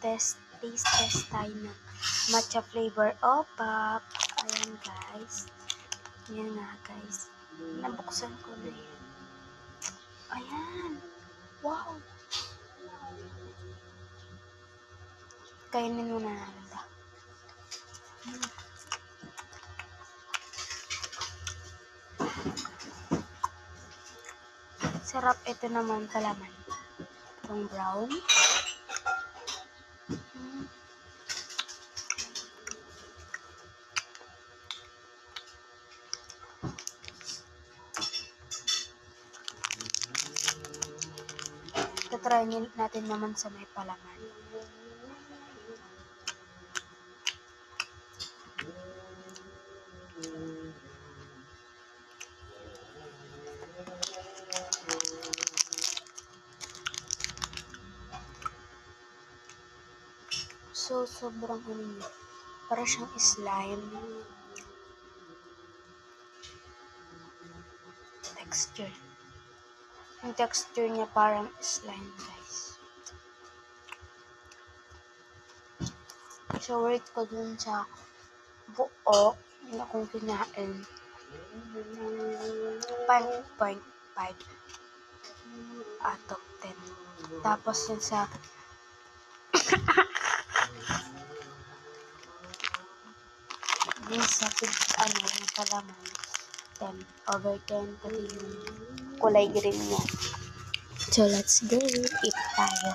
taste test tayo ng matcha flavor opap. Ayan guys. Ayan nga guys. Nabuksan ko na yun. Ayan. Wow. Kainin muna natin ito. Sarap ito naman palaman. Itong brown. Try natin naman sa may palaman. So, sobrang niya. Para siyang slime. Texture. Yung texture niya parang slime, guys. So, rate ko dun sa buo na kung kinain. 5.5 out of 10. Tapos yun sa yung sa yung palaman 10/10 pati yung kulay green niya. So let's go eat tayo.